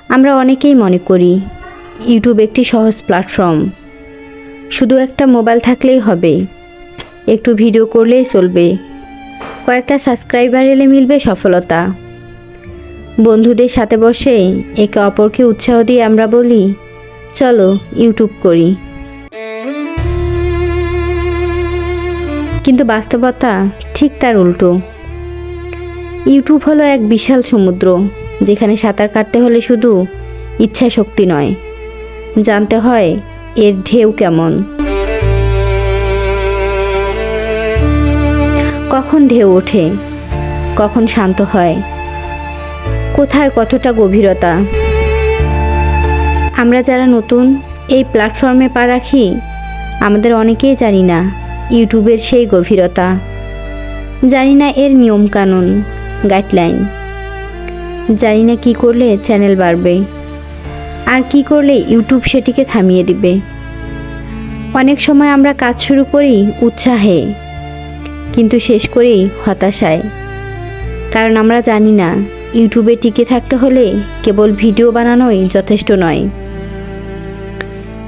আমরা অনেকেই মনে করি ইউটিউব একটি সহজ প্ল্যাটফর্ম, শুধু একটা মোবাইল থাকলেই হবে, একটু ভিডিও করলেই চলবে, কয়েকটা সাবস্ক্রাইবার এলে মিলবে সফলতা। বন্ধুদের সাথে বসে একে অপরকে উৎসাহ দিয়ে আমরা বলি, চলো ইউটিউব করি। কিন্তু বাস্তবতা ঠিক তার উল্টো। ইউটিউব হলো এক বিশাল সমুদ্র, যেখানে সাঁতার কাটতে হলে শুধু ইচ্ছা শক্তি নয়, জানতে হয় এর ঢেউ কেমন, কখন ঢেউ ওঠে, কখন শান্ত হয়, কোথায় কতটা গভীরতা। আমরা যারা নতুন এই প্ল্যাটফর্মে পা রাখি, আমাদের অনেকেই জানি না ইউটিউবের সেই গভীরতা, জানি না এর নিয়মকানুন, গাইডলাইন, জানি না কী করলে চ্যানেল বাড়বে আর কি করলে ইউটিউব সেটিকে থামিয়ে দিবে। অনেক সময় আমরা কাজ শুরু করি উৎসাহে, কিন্তু শেষ করি হতাশায়, কারণ আমরা জানি না ইউটিউবে টিকে থাকতে হলে কেবল ভিডিও বানানোই যথেষ্ট নয়।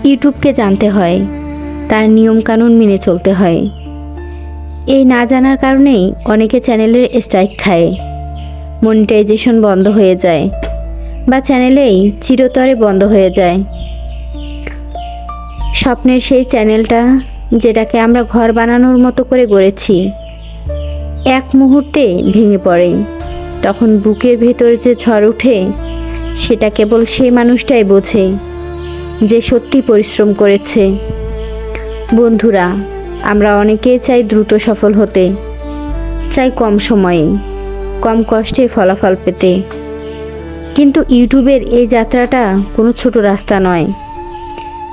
ইউটিউবকে জানতে হয়, তার নিয়মকানুন মেনে চলতে হয়। এই না জানার কারণেই অনেকে চ্যানেলের স্ট্রাইক খায়, মনিটাইজেশন বন্ধ হয়ে যায় বা চ্যানেলেই চিরতরে বন্ধ হয়ে যায়। স্বপ্নের সেই চ্যানেলটা, যেটাকে আমরা ঘর বানানোর মতো করে গড়েছি, এক মুহূর্তে ভেঙে পড়ে। তখন বুকের ভেতরে যে ঝড় ওঠে, সেটা কেবল সেই মানুষটাই বোঝে যে সত্যি পরিশ্রম করেছে। বন্ধুরা, আমরা অনেকেই চাই দ্রুত সফল হতে, চাই কম সময়ে কম কষ্টে ফলাফল পেতে, কিন্তু ইউটিউবের এই যাত্রাটা কোনো ছোট রাস্তা নয়।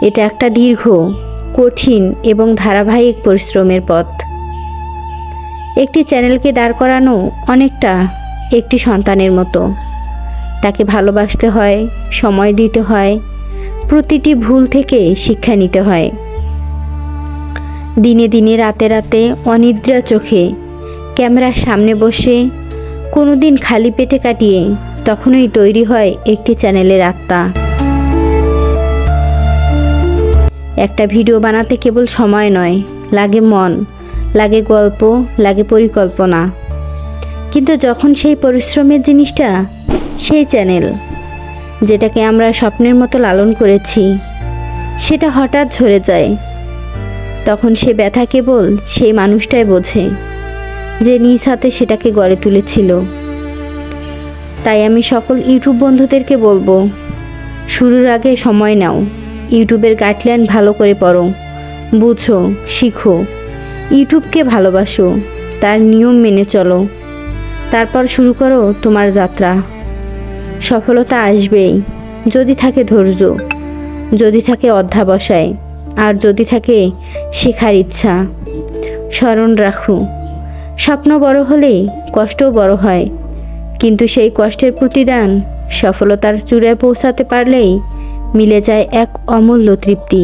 এটা একটা দীর্ঘ, কঠিন এবং ধারাবাহিক পরিশ্রমের পথ। একটি চ্যানেলকে দাঁড় করানো অনেকটা একটি সন্তানের মতো। তাকে ভালোবাসতে হয়, সময় দিতে হয়, প্রতিটি ভুল থেকে শিক্ষা নিতে হয়। দিনে দিনে, রাতে রাতে, অনিদ্রা চোখে ক্যামেরার সামনে বসে, কোনো দিন খালি পেটে কাটিয়ে, তখনই তৈরি হয় একটি চ্যানেলের আত্মা। একটা ভিডিও বানাতে কেবল সময় নয়, লাগে মন, লাগে গল্প, লাগে পরিকল্পনা। কিন্তু যখন সেই পরিশ্রমের জিনিসটা, সেই চ্যানেল, যেটাকে আমরা স্বপ্নের মতো লালন করেছি, সেটা হঠাৎ ঝরে যায়, তখন সে ব্যথা কেবল সেই মানুষটাই বোঝে যে নিজ হাতে সেটাকে গড়ে তুলেছিল। তাই আমি সকল ইউটিউব বন্ধুদেরকে বলবো, শুরুর আগে সময় নাও, ইউটিউবের গাইডলাইন ভালো করে পড়ো, বুঝো, শিখো, ইউটিউবকে ভালোবাসো, তার নিয়ম মেনে চলো, তারপর শুরু করো তোমার যাত্রা। সফলতা আসবেই, যদি থাকে ধৈর্য, যদি থাকে অধ্যবসায়, আর যদি থাকে শেখার ইচ্ছা। স্মরণ রাখো, স্বপ্ন বড় হলে কষ্টও বড় হয়, কিন্তু সেই কষ্টের প্রতিদান সফলতার চূড়ায় পৌঁছাতে পারলেই মিলে যায় এক অমূল্য তৃপ্তি।